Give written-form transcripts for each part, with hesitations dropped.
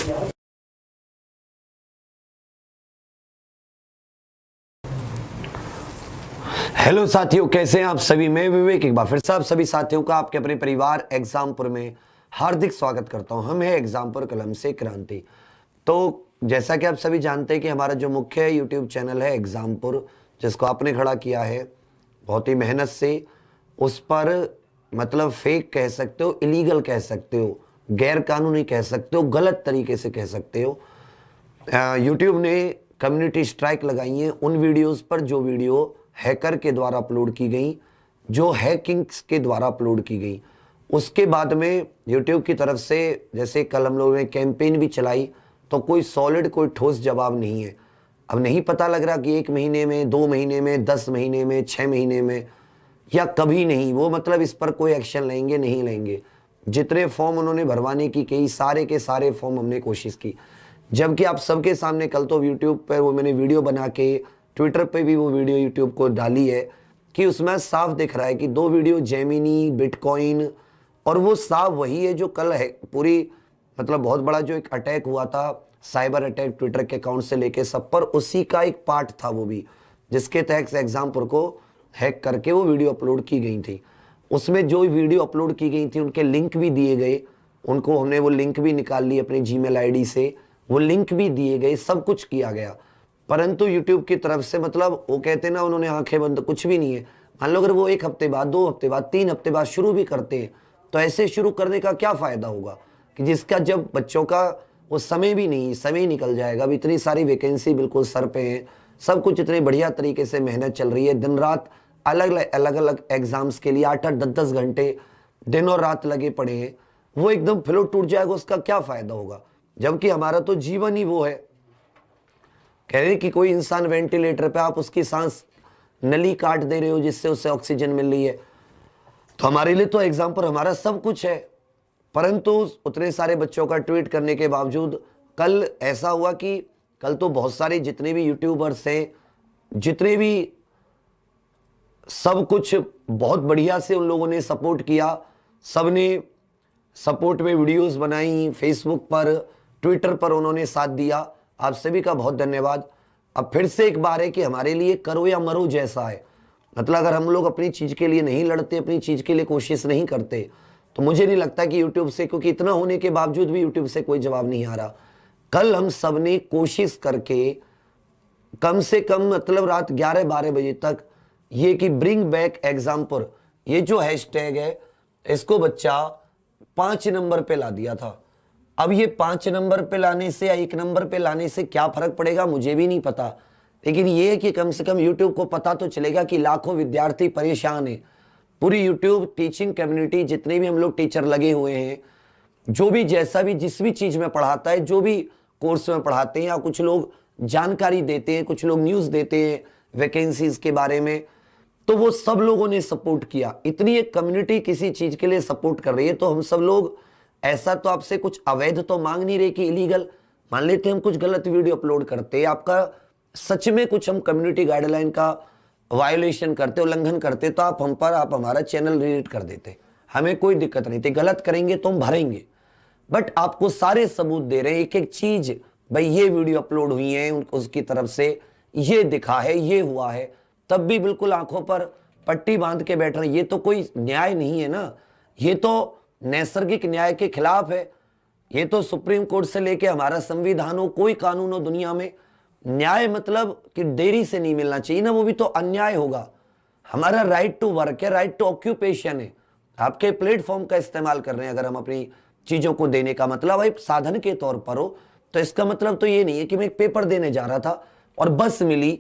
Hello साथियों, कैसे हैं आप सभी। मैं विवेक एक बार फिर से आप सभी साथियों का आपके अपने परिवार एग्जामपुर में हार्दिक स्वागत करता हूं। हम है एग्जामपुर कलम से क्रांति। तो जैसा कि आप सभी जानते हैं कि हमारा जो मुख्य यूट्यूब चैनल है एग्जामपुर, जिसको आपने खड़ा किया है बहुत ही मेहनत से, उस पर मतलब फेक कह सकते हो, इलीगल कह सकते हो, गैर कानूनी कह सकते हो, गलत तरीके से कह सकते हो, यूट्यूब ने कम्युनिटी स्ट्राइक लगाई है उन वीडियोस पर जो वीडियो हैकर के द्वारा अपलोड की गई, जो हैकिंग्स के द्वारा अपलोड की गई। उसके बाद में यूट्यूब की तरफ से जैसे कल हम लोगों ने कैंपेन भी चलाई, तो कोई सॉलिड कोई ठोस जवाब नहीं है। अब नहीं पता लग रहा कि 1 महीने में, 2 महीने में, 10 महीने में, 6 महीने में या कभी नहीं, वो मतलब इस पर कोई एक्शन लेंगे नहीं लेंगे। जितने फॉर्म उन्होंने भरवाने की कही, सारे के सारे फॉर्म हमने कोशिश की, जबकि आप सबके सामने कल तो यूट्यूब पर वो मैंने वीडियो बना के ट्विटर पे भी वो वीडियो यूट्यूब को डाली है कि उसमें साफ दिख रहा है कि 2 वीडियो जेमिनी, बिटकॉइन, और वो साफ वही है जो कल है पूरी मतलब बहुत बड़ा जो एक अटैक हुआ था, साइबर अटैक ट्विटर के अकाउंट से लेके सब पर, उसी का एक पार्ट था वो भी, जिसके तहत एग्जामपुर को हैक करके वो वीडियो अपलोड की गई थी। उसमें जो वीडियो अपलोड की गई थी उनके लिंक भी दिए गए, उनको हमने वो लिंक भी निकाल ली अपनी जीमेल आईडी से, वो लिंक भी दिए गए, सब कुछ किया गया। परंतु यूट्यूब की तरफ से मतलब वो कहते ना, उन्होंने आंखें बंद, कुछ भी नहीं है। मान लो अगर वो 1 हफ्ते बाद, 2 हफ्ते बाद, 3 हफ्ते बाद शुरू भी करते हैं, तो ऐसे शुरू करने का क्या फायदा होगा कि जिसका जब बच्चों का वो समय भी नहीं, समय निकल जाएगा। अब इतनी सारी वैकेंसी बिल्कुल सर पे है, सब कुछ इतने बढ़िया तरीके से मेहनत चल रही है, दिन रात अलग अलग एग्जाम्स के लिए 8-8, 10-10 घंटे दिन और रात लगे पड़े हैं। वो एकदम फ्लो टूट जाएगा, उसका क्या फायदा होगा, जबकि हमारा तो जीवन ही वो है। कह रहे कि कोई इंसान वेंटिलेटर पे, आप उसकी सांस नली काट दे रहे हो जिससे उसे ऑक्सीजन मिल रही है, तो हमारे लिए तो एग्जाम्पल हमारा सब कुछ है। परंतु उतने सारे बच्चों का ट्वीट करने के बावजूद कल ऐसा हुआ कि कल तो बहुत सारे जितने भी यूट्यूबर्स हैं, जितने भी, सब कुछ बहुत बढ़िया से उन लोगों ने सपोर्ट किया। सबने सपोर्ट में वीडियोस बनाई, फेसबुक पर, ट्विटर पर उन्होंने साथ दिया। आप सभी का बहुत धन्यवाद। अब फिर से एक बार है कि हमारे लिए करो या मरो जैसा है। मतलब अगर हम लोग अपनी चीज़ के लिए नहीं लड़ते, अपनी चीज़ के लिए कोशिश नहीं करते, तो मुझे नहीं लगता कि यूट्यूब से, क्योंकि इतना होने के बावजूद भी यूट्यूब से कोई जवाब नहीं आ रहा। कल हम सब ने कोशिश करके कम से कम मतलब रात 11-12 बजे तक ये कि ब्रिंग बैक एग्जाम्पुर, ये जो हैशटैग है, इसको बच्चा 5 नंबर पे ला दिया था। अब ये 5 नंबर पे लाने से या 1 नंबर पे लाने से क्या फर्क पड़ेगा मुझे भी नहीं पता, लेकिन ये है कि कम से कम यूट्यूब को पता तो चलेगा कि लाखों विद्यार्थी परेशान हैं। पूरी यूट्यूब टीचिंग कम्युनिटी, जितने भी हम लोग टीचर लगे हुए हैं, जो भी जैसा भी जिस भी चीज़ में पढ़ाता है, जो भी कोर्स में पढ़ाते हैं, या कुछ लोग जानकारी देते हैं, कुछ लोग न्यूज़ देते हैं वैकेंसीज के बारे में, तो वो सब लोगों ने सपोर्ट किया। इतनी एक कम्युनिटी किसी चीज़ के लिए सपोर्ट कर रही है, तो हम सब लोग ऐसा तो आपसे कुछ अवैध तो मांग नहीं रहे कि इलीगल। मान लेते हम कुछ गलत वीडियो अपलोड करते, आपका सच में कुछ हम कम्युनिटी गाइडलाइन का वायोलेशन करते, उल्लंघन करते, तो आप हम पर, आप हमारा चैनल डिलीट कर देते, हमें कोई दिक्कत नहीं थी। गलत करेंगे तो हम भरेंगे, बट आपको सारे सबूत दे रहे हैं, एक एक चीज, भाई ये वीडियो अपलोड हुई है उसकी तरफ से, ये दिखा है, ये हुआ है, तब भी बिल्कुल आंखों पर पट्टी बांध के बैठ रहे हैं। ये तो कोई न्याय नहीं है ना, ये तो नैसर्गिक न्याय के खिलाफ है। ये तो सुप्रीम कोर्ट से लेके हमारा संविधान हो, कोई कानून हो दुनिया में, न्याय मतलब कि देरी से नहीं मिलना चाहिए ना, वो भी तो अन्याय होगा। हमारा राइट टू वर्क है, राइट टू ऑक्यूपेशन है। आपके प्लेटफॉर्म का इस्तेमाल कर रहे हैं, अगर हम अपनी चीजों को देने का मतलब भाई साधन के तौर पर हो, तो इसका मतलब तो ये नहीं है कि मैं एक पेपर देने जा रहा था और बस मिली,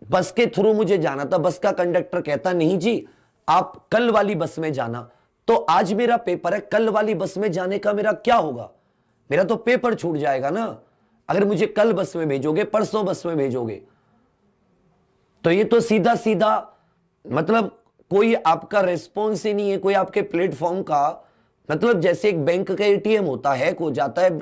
बस के थ्रू मुझे जाना था, बस का कंडक्टर कहता नहीं जी आप कल वाली बस में जाना, तो आज मेरा पेपर है, कल वाली बस में जाने का मेरा क्या होगा, मेरा तो पेपर छूट जाएगा ना। अगर मुझे कल बस में भेजोगे, परसों बस में भेजोगे, तो ये तो सीधा सीधा मतलब कोई आपका रेस्पॉन्स ही नहीं है, कोई आपके प्लेटफॉर्म का मतलब जैसे एक बैंक का एटीएम होता है, हो जाता है,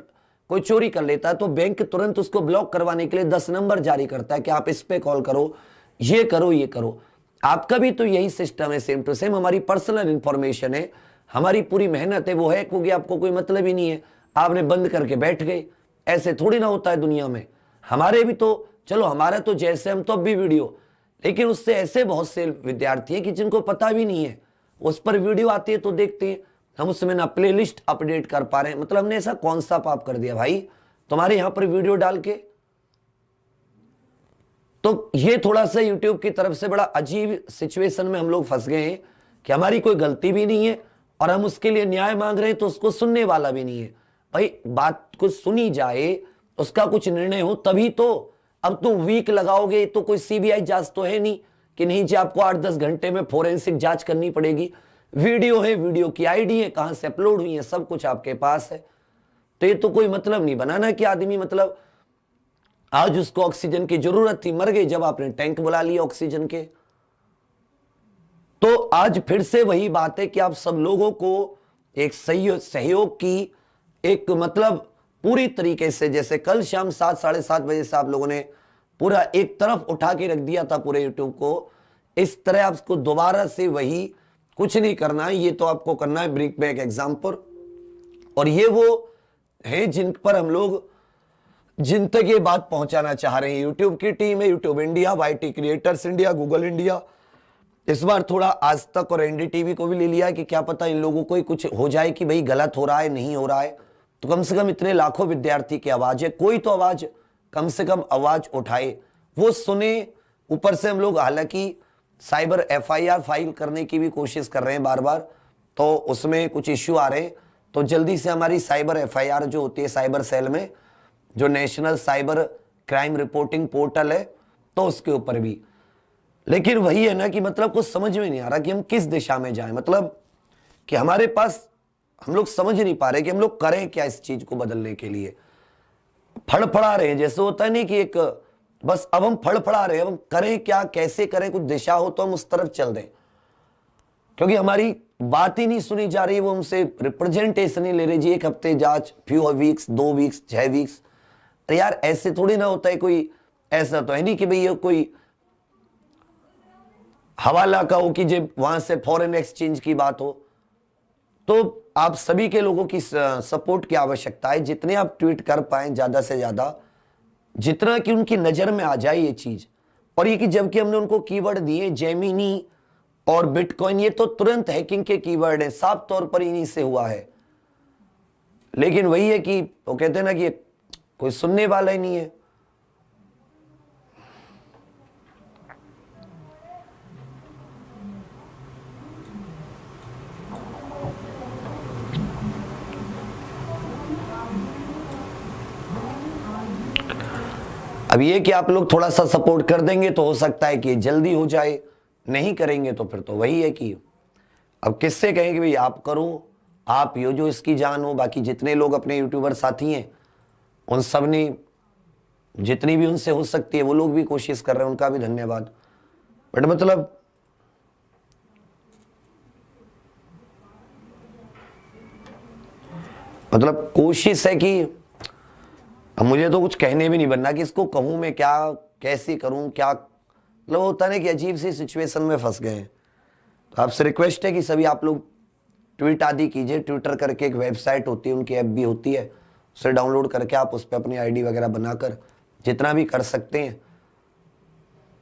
कोई चोरी कर लेता है तो बैंक तुरंत उसको ब्लॉक करवाने के लिए 10 नंबर जारी करता है कि आप इस पे कॉल करो, ये करो, ये करो। आपका भी तो यही सिस्टम है, सेम टू सेम। हमारी पर्सनल इंफॉर्मेशन है, हमारी पूरी मेहनत है, वो हैक हो गया, आपको कोई मतलब ही नहीं है, आपने बंद करके बैठ गए। ऐसे थोड़ी ना होता है दुनिया में। हमारे भी तो चलो, हमारा तो जैसे हम तो अब भी वीडियो, लेकिन उससे ऐसे बहुत से विद्यार्थी हैं कि जिनको पता भी नहीं है, उस पर वीडियो आती है तो देखते हैं। हम उसमें ना प्लेलिस्ट अपडेट कर पा रहे हैं, मतलब हमने ऐसा कौन सा पाप कर दिया भाई तुम्हारे यहां पर वीडियो डाल के। तो ये थोड़ा सा यूट्यूब की तरफ से बड़ा अजीब सिचुएशन में हम लोग फंस गए हैं कि हमारी कोई गलती भी नहीं है और हम उसके लिए न्याय मांग रहे हैं तो उसको सुनने वाला भी नहीं है। भाई बात कुछ सुनी जाए, उसका कुछ निर्णय हो तभी तो। अब तुम वीक लगाओगे तो कोई सीबीआई जांच तो है नहीं कि नहीं जी आपको 8-10 घंटे में फोरेंसिक जांच करनी पड़ेगी। वीडियो है, वीडियो की आईडी है, कहां से अपलोड हुई है, सब कुछ आपके पास है। तो ये तो कोई मतलब नहीं बनाना कि आदमी मतलब आज उसको ऑक्सीजन की जरूरत थी, मर गई जब आपने टैंक बुला लिया ऑक्सीजन के। तो आज फिर से वही बात है कि आप सब लोगों को एक सहयोग की एक मतलब पूरी तरीके से, जैसे कल शाम 7 साढ़े 7 बजे से आप लोगों ने पूरा एक तरफ उठा के रख दिया था पूरे यूट्यूब को, इस तरह आपको दोबारा से वही कुछ नहीं करना है। ये तो आपको करना है ब्रिंग बैक एग्जाम पर। और ये वो है जिन पर हम लोग, जिन तक ये बात पहुंचाना चाह रहे हैं। यूट्यूब की टीम है, YouTube India, YT creators India, Google India, इस बार थोड़ा आज तक और एनडीटीवी को भी ले लिया कि क्या पता इन लोगों को ही कुछ हो जाए कि भाई गलत हो रहा है, नहीं हो रहा है। तो कम से कम इतने लाखों विद्यार्थी की आवाज है, कोई तो आवाज कम से कम आवाज उठाए, वो सुने। ऊपर से हम लोग हालांकि साइबर एफआईआर फाइल करने की भी कोशिश कर रहे हैं बार बार, तो उसमें कुछ इश्यू आ रहे हैं। तो जल्दी से हमारी साइबर एफआईआर जो होती है साइबर सेल में, जो national cyber crime reporting portal है, तो उसके ऊपर भी। लेकिन वही है ना कि मतलब कुछ समझ में नहीं आ रहा कि हम किस दिशा में जाएं, मतलब कि हमारे पास, हम लोग समझ नहीं पा रहे कि हम लोग करें क्या इस चीज को बदलने के लिए। फड़फड़ा रहे हैं, जैसे होता है नहीं कि एक बस अब हम फड़फड़ा रहे हैं, अब हम करें क्या, कैसे करें, कुछ दिशा हो तो हम उस तरफ चल दें। क्योंकि हमारी बात ही नहीं सुनी जा रही, वो हमसे रिप्रेजेंटेशन नहीं ले रहे जी। 1 हफ्ते जांच, फ्यू वीक्स, 2 वीक्स, 6 वीक्स। अरे यार ऐसे थोड़ी ना होता है, कोई ऐसा तो है नहीं कि भाई ये कोई हवाला का हो कि जब वहां से फॉरेन एक्सचेंज की बात हो। तो आप सभी के लोगों की सपोर्ट की आवश्यकता है। जितने आप ट्वीट कर पाए ज्यादा से ज्यादा, जितना कि उनकी नजर में आ जाए ये चीज। और ये कि जबकि हमने उनको कीवर्ड दिए जेमिनी और बिटकॉइन, ये तो तुरंत हैकिंग के कीवर्ड है, साफ तौर पर इन्हीं से हुआ है। लेकिन वही है कि वो कहते हैं ना कि कोई सुनने वाला ही नहीं है। अब ये कि आप लोग थोड़ा सा सपोर्ट कर देंगे तो हो सकता है कि जल्दी हो जाए, नहीं करेंगे तो फिर तो वही है कि अब किससे कहें कि भाई आप करो, आप यो जो इसकी जान हो। बाकी जितने लोग अपने यूट्यूबर साथी हैं उन सब ने जितनी भी उनसे हो सकती है वो लोग भी कोशिश कर रहे हैं, उनका भी धन्यवाद। बट मतलब कोशिश है कि अब मुझे तो कुछ कहने भी नहीं बनना कि इसको कहूं मैं क्या, कैसे करूं क्या, मतलब होता है कि अजीब सी सिचुएशन में फंस गए हैं। तो आपसे रिक्वेस्ट है कि सभी आप लोग ट्वीट आदि कीजिए। ट्विटर करके एक वेबसाइट होती है, उनकी ऐप भी होती है, उसे डाउनलोड करके आप उस पर अपनी आईडी वगैरह बनाकर जितना भी कर सकते हैं।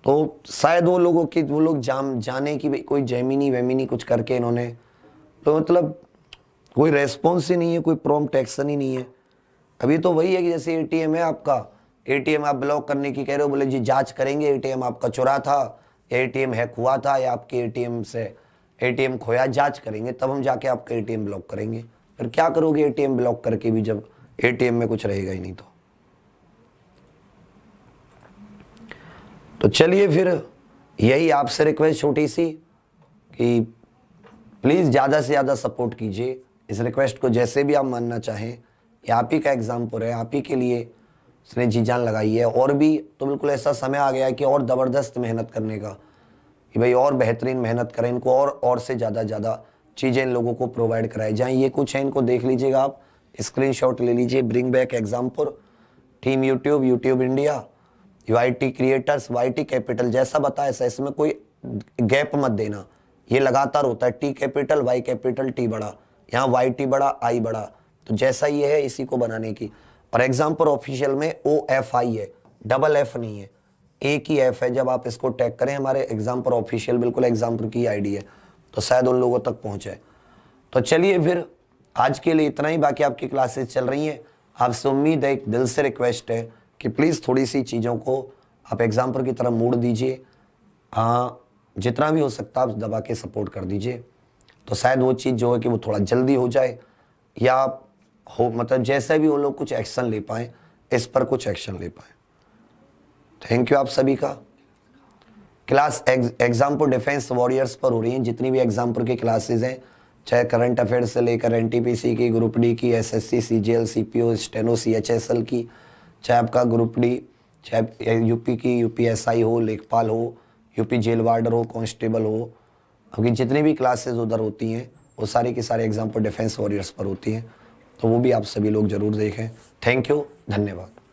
तो शायद वो लोगों की, वो लोग जाने की कोई जेमिनी वेमिनी कुछ करके इन्होंने, तो मतलब कोई रेस्पॉन्स ही नहीं है, कोई प्रॉम्प्ट एक्शन ही नहीं है। अभी तो वही है कि जैसे एटीएम है आपका, एटीएम आप ब्लॉक करने की कह रहे हो, बोले जी जांच करेंगे, एटीएम आपका चुरा था, एटीएम हैक हुआ था, या आपके एटीएम से एटीएम खोया, जांच करेंगे तब हम जाके आपका एटीएम ब्लॉक करेंगे। फिर क्या करोगे एटीएम ब्लॉक करके भी जब एटीएम में कुछ रहेगा ही नहीं। तो चलिए फिर यही आपसे रिक्वेस्ट छोटी सी कि प्लीज़ ज़्यादा से ज़्यादा सपोर्ट कीजिए इस रिक्वेस्ट को, जैसे भी आप मानना चाहें। ये आप ही का एग्जाम पर है, आप ही के लिए इसने जी जान लगाई है। और भी तो बिल्कुल ऐसा समय आ गया है कि और ज़बरदस्त मेहनत करने का, कि भाई और बेहतरीन मेहनत करें, इनको और से ज़्यादा चीज़ें इन लोगों को प्रोवाइड कराई जाएँ। ये कुछ है, इनको देख लीजिएगा आप, स्क्रीनशॉट ले लीजिए। ब्रिंग बैक एग्जाम पर team YouTube, YouTube India, YT creators, YT capital, जैसा बताया ऐसा, इसमें कोई गैप मत देना। ये लगातार होता है, T capital, Y capital, T बड़ा, यहाँ वाई टी बड़ा, आई बड़ा, तो जैसा ये है इसी को बनाने की। और एग्जाम्पल ऑफिशियल में OFI है, डबल F नहीं है, एक ही F है। जब आप इसको टैग करें हमारे एग्जाम्पल ऑफिशियल, बिल्कुल एग्जाम्पल की आईडी है, तो शायद उन लोगों तक पहुंचे। तो चलिए फिर आज के लिए इतना ही, बाकी आपकी क्लासेस चल रही हैं। आपसे उम्मीद है, एक दिल से रिक्वेस्ट है कि प्लीज़ थोड़ी सी चीज़ों को आप एग्जाम्पल की तरफ मोड़ दीजिए। हाँ, जितना भी हो सकता है आप दबा के सपोर्ट कर दीजिए, तो शायद वो चीज़ जो है कि वो थोड़ा जल्दी हो जाए, या हो मतलब जैसे भी वो लोग कुछ एक्शन ले पाएँ, इस पर कुछ एक्शन ले पाएँ। थैंक यू आप सभी का। क्लास एग्जाम्पल डिफेंस वॉरियर्स पर हो रही हैं, जितनी भी एग्जाम्पल की क्लासेज हैं, चाहे करंट अफेयर्स से लेकर NTPC की, ग्रुप डी की, SSC, CGL, CPO, steno, CHSL की, चाहे आपका ग्रुप डी, चाहे यूपी की UPSI हो, लेखपाल हो, यूपी जेल वार्डर हो, कांस्टेबल हो, अभी जितनी भी क्लासेज उधर होती हैं वो सारी की सारी एग्जाम्पल डिफेंस वॉरियर्स पर होती हैं, तो वो भी आप सभी लोग जरूर देखें। थैंक यू, धन्यवाद।